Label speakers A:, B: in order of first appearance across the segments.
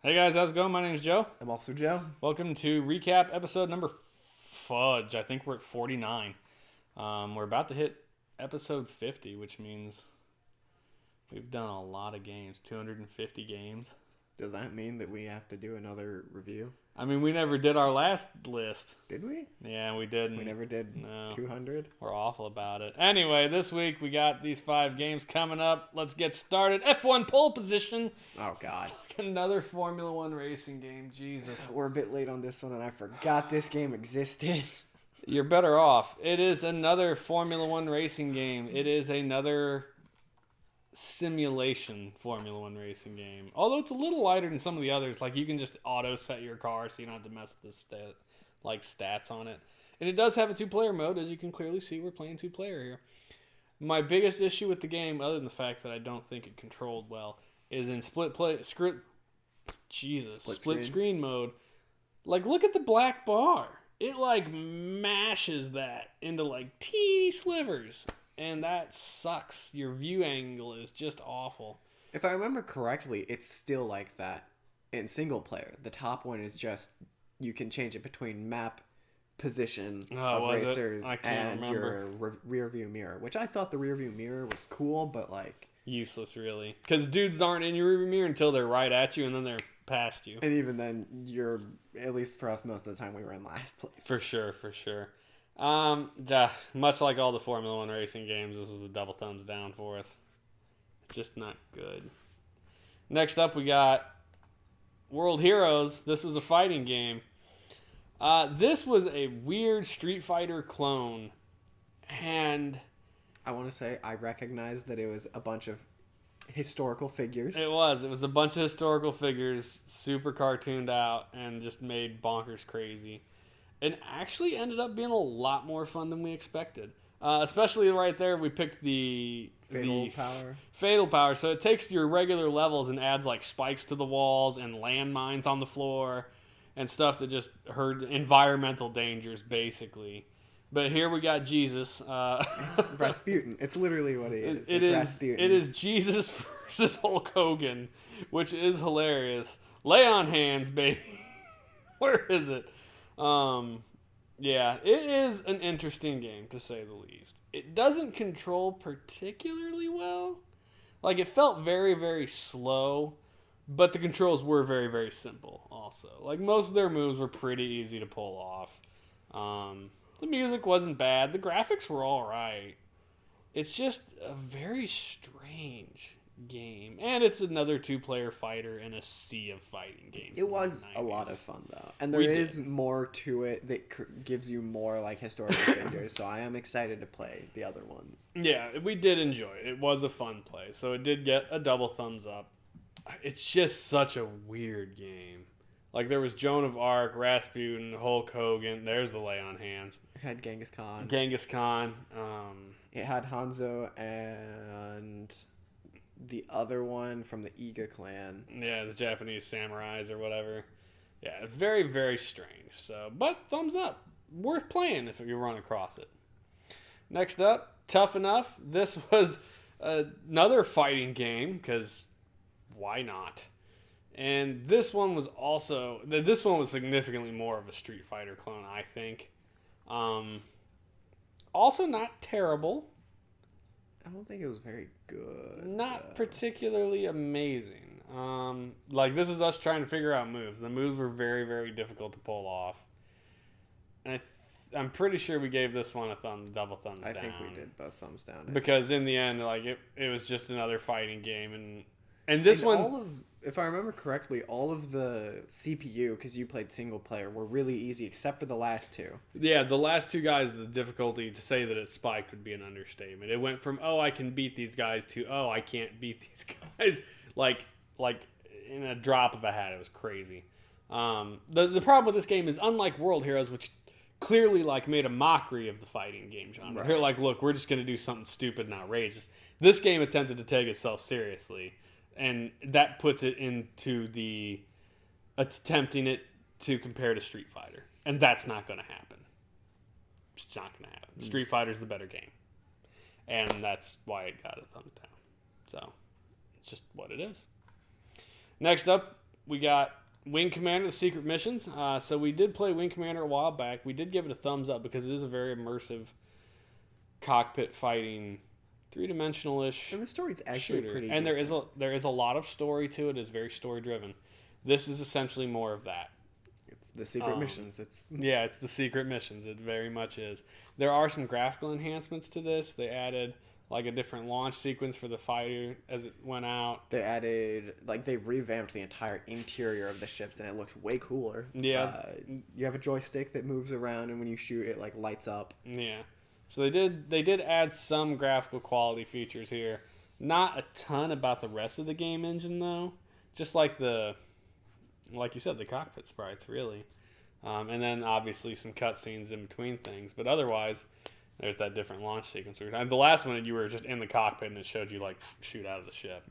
A: Hey guys, how's it going? My name's Joe.
B: I'm also Joe.
A: Welcome to recap episode number fudge. I think we're at 49. We're about to hit episode 50, which means we've done a lot of games. 250 games.
B: Does that mean that we have to do another review?
A: I mean, we never did our last list.
B: Did we?
A: Yeah, we didn't.
B: We never did.
A: No.
B: 200?
A: We're awful about it. Anyway, this week we got these 5 games coming up. Let's get started. F1 pole position.
B: Oh, God.
A: Another Formula One racing game. Jesus.
B: We're a bit late on this one, and I forgot this game existed.
A: You're better off. It is another Formula One racing game. It is another simulation Formula One racing game. Although it's a little lighter than some of the others. Like, you can just auto set your car so you don't have to mess with the stats on it. And it does have a 2-player mode. As you can clearly see, we're playing 2-player here. My biggest issue with the game, other than the fact that I don't think it controlled well, is in split screen mode. Like, look at the black bar. It like mashes that into like teeny slivers, and that sucks. Your view angle is just awful.
B: If I remember correctly, it's still like that in single player. The top one is just, you can change it between map position of racers and your rear view mirror, which I thought the rear view mirror was cool, but like
A: useless really, because dudes aren't in your rear view mirror until they're right at you, and then they're past you.
B: And even then, you're, at least for us, most of the time we were in last place.
A: For sure. Much like all the Formula One racing games, this was a double thumbs down for us. It's just not good. Next up, we got World Heroes. This was a fighting game. This was a weird Street Fighter clone, and
B: I want to say I recognized that it was a bunch of historical figures.
A: It was a bunch of historical figures, super cartooned out, and just made bonkers crazy. And actually ended up being a lot more fun than we expected. Especially right there, we picked the Fatal Power. So it takes your regular levels and adds like spikes to the walls and landmines on the floor and stuff that just hurt environmental dangers, basically. But here we got Jesus.
B: It's Rasputin. It's literally what it is.
A: It's Rasputin. It is Jesus versus Hulk Hogan, which is hilarious. Lay on hands, baby. Where is it? Yeah, it is an interesting game, to say the least. It doesn't control particularly well. Like, it felt very, very slow, but the controls were very, very simple also. Like, most of their moves were pretty easy to pull off. The music wasn't bad. The graphics were all right. It's just a very strange game. And it's another 2-player fighter in a sea of fighting games.
B: It was a lot of fun, though. And there is more to it that gives you more, like, historical figures. So I am excited to play the other ones.
A: Yeah, we did enjoy it. It was a fun play. So it did get a double thumbs up. It's just such a weird game. Like, there was Joan of Arc, Rasputin, Hulk Hogan. There's the lay on hands.
B: It had Genghis Khan.
A: It
B: had Hanzo and the other one from the Iga clan.
A: Yeah, the Japanese samurais or whatever. Yeah, very, very strange. So, but thumbs up. Worth playing if you run across it. Next up, Tuff E Nuff. This was another fighting game, because why not? And this one was significantly more of a Street Fighter clone, I think. Also not terrible.
B: I don't think it was very good.
A: Not particularly amazing. Like, this is us trying to figure out moves. The moves were very, very difficult to pull off. And I'm pretty sure we gave this one a double thumbs down.
B: I think we did both thumbs down.
A: Because in the end, like, it was just another fighting game, and this one,
B: if I remember correctly, all of the CPU, because you played single player, were really easy except for the last two.
A: Yeah, the last two guys, the difficulty, to say that it spiked would be an understatement. It went from, oh, I can beat these guys, to, oh, I can't beat these guys. like in a drop of a hat. It was crazy. The problem with this game is, unlike World Heroes, which clearly like made a mockery of the fighting game genre. Right. Here, like, look, we're just going to do something stupid and outrageous. This game attempted to take itself seriously. And that puts it into the attempting it to compare to Street Fighter. And that's not going to happen. It's not going to happen. Street Fighter's the better game. And that's why it got a thumbs down. So, it's just what it is. Next up, we got Wing Commander: The Secret Missions. So we did play Wing Commander a while back. We did give it a thumbs up because it is a very immersive cockpit fighting, three-dimensional-ish.
B: And the story's actually
A: shooter.
B: pretty
A: And
B: decent.
A: there is a lot of story to it. It's very story-driven. This is essentially more of that.
B: It's the Secret Missions. It's
A: the Secret Missions. It very much is. There are some graphical enhancements to this. They added like a different launch sequence for the fighter as it went out.
B: They added, like, they revamped the entire interior of the ships, and it looks way cooler.
A: Yeah.
B: You have a joystick that moves around, and when you shoot, it, like, lights up.
A: Yeah. So they did add some graphical quality features here. Not a ton about the rest of the game engine, though. Just like like you said, the cockpit sprites, really. And then, obviously, some cutscenes in between things. But otherwise, there's that different launch sequence. And the last one, you were just in the cockpit, and it showed you, like, shoot out of the ship.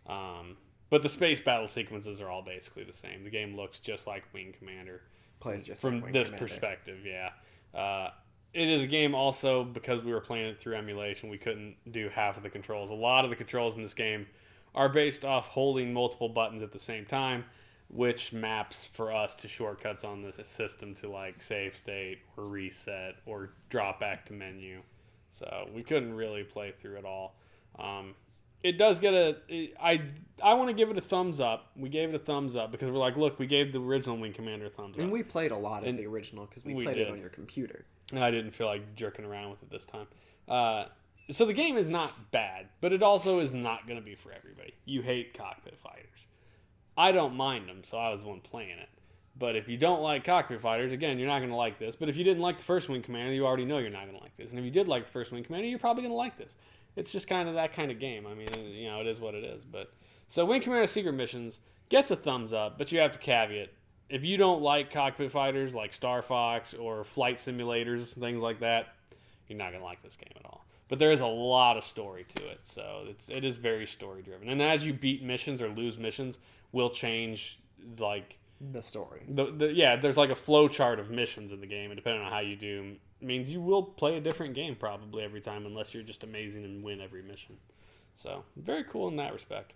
A: But the space battle sequences are all basically the same. The game looks just like Wing Commander.
B: Plays just
A: from
B: like Wing
A: this
B: Commander.
A: perspective, yeah. It is a game also, because we were playing it through emulation, we couldn't do half of the controls. A lot of the controls in this game are based off holding multiple buttons at the same time, which maps for us to shortcuts on the system to like save state or reset or drop back to menu. So we couldn't really play through it all. It does get I want to give it a thumbs up. We gave it a thumbs up because we're like, look, we gave the original Wing Commander a thumbs up.
B: And we played a lot of the original because we played it on your computer.
A: And I didn't feel like jerking around with it this time. So the game is not bad, but it also is not going to be for everybody. You hate cockpit fighters. I don't mind them, so I was the one playing it. But if you don't like cockpit fighters, again, you're not going to like this. But if you didn't like the first Wing Commander, you already know you're not going to like this. And if you did like the first Wing Commander, you're probably going to like this. It's just kind of that kind of game. I mean, you know, it is what it is. But so Wing Commander Secret Missions gets a thumbs up, but you have to caveat. If you don't like cockpit fighters like Star Fox or flight simulators, things like that, you're not going to like this game at all. But there is a lot of story to it, so it is very story driven. And as you beat missions or lose missions, will change like
B: the story.
A: There's like a flow chart of missions in the game, and depending on how you do, means you will play a different game probably every time, unless you're just amazing and win every mission. So very cool in that respect.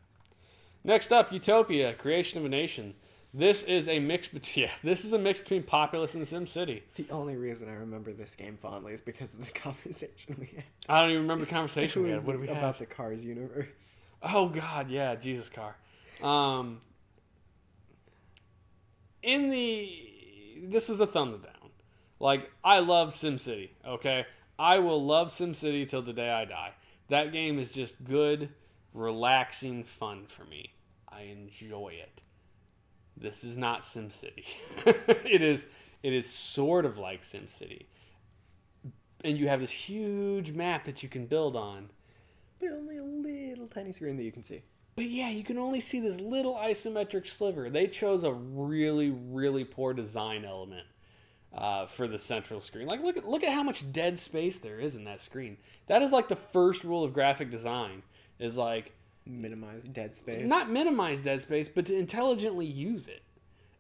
A: Next up, Utopia: Creation of a Nation. This is a mix between Populous and SimCity.
B: The only reason I remember this game fondly is because of the conversation we had.
A: I don't even remember the conversation we had. What did we have?
B: About the Cars universe.
A: Oh, God, yeah, Jesus Car. This was a thumbs down. Like, I love SimCity, okay? I will love SimCity till the day I die. That game is just good, relaxing fun for me. I enjoy it. This is not SimCity. It is sort of like SimCity. And you have this huge map that you can build on.
B: But only a little tiny screen that you can see.
A: But yeah, you can only see this little isometric sliver. They chose a really, really poor design element for the central screen. Like, look at how much dead space there is in that screen. That is like the first rule of graphic design, is like,
B: minimize dead space.
A: Not minimize dead space, but to intelligently use it.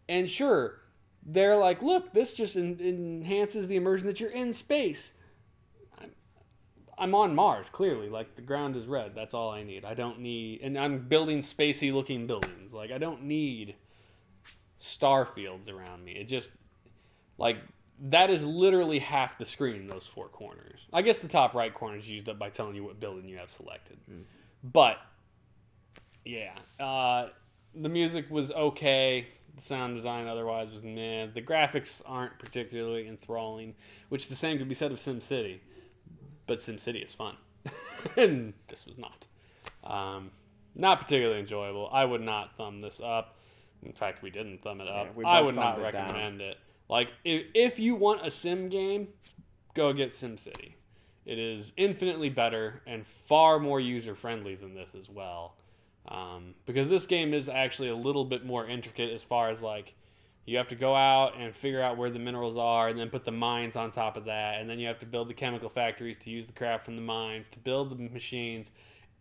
A: And sure, they're like, look, this just enhances the immersion that you're in space. I'm on Mars, clearly. Like, the ground is red. That's all I need. I don't need... And I'm building spacey-looking buildings. Like, I don't need star fields around me. It just... Like, that is literally half the screen, those four corners. I guess the top right corner is used up by telling you what building you have selected. But... Yeah, the music was okay. The sound design otherwise was meh. The graphics aren't particularly enthralling, which the same could be said of SimCity. But SimCity is fun, and this was not. Not particularly enjoyable. I would not thumb this up. In fact, we didn't thumb it up.
B: Yeah,
A: I would not recommend it. Like, if you want a sim game, go get SimCity. It is infinitely better and far more user-friendly than this as well. Because this game is actually a little bit more intricate as far as, like, you have to go out and figure out where the minerals are and then put the mines on top of that, and then you have to build the chemical factories to use the crap from the mines to build the machines.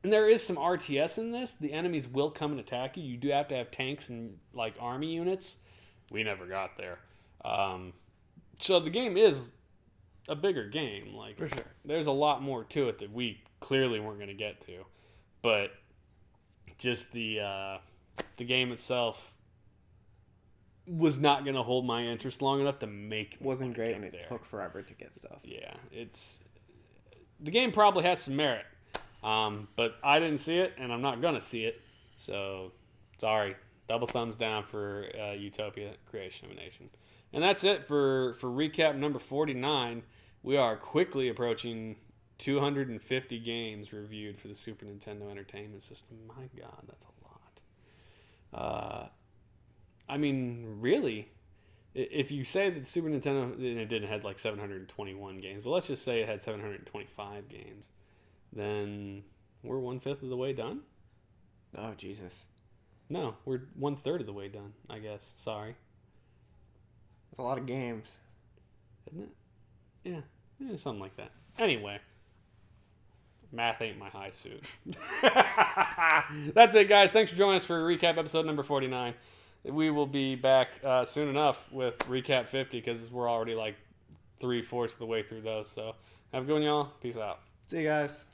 A: And there is some RTS in this. The enemies will come and attack you. You do have to have tanks and, like, army units. We never got there. So the game is a bigger game. Like,
B: for sure.
A: There's a lot more to it that we clearly weren't going to get to. But just the game itself was not going to hold my interest long enough to make me
B: wasn't great, and it
A: there.
B: took forever to get stuff.
A: Yeah, the game probably has some merit, but I didn't see it, and I'm not going to see it. So, sorry. Double thumbs down for Utopia, Creation of a Nation. And that's it for recap number 49. We are quickly approaching 250 games reviewed for the Super Nintendo Entertainment System. My God, that's a lot. I mean, really, if you say that the Super Nintendo, it didn't have like 721 games, but let's just say it had 725 games, then we're 1/5 of the way done?
B: Oh, Jesus.
A: No, we're 1/3 of the way done, I guess. Sorry.
B: That's a lot of games.
A: Isn't it? Yeah, something like that. Anyway. Math ain't my high suit. That's it, guys. Thanks for joining us for recap episode number 49. We will be back soon enough with recap 50 because we're already like 3/4 of the way through those. So have a good one, y'all. Peace out.
B: See you guys.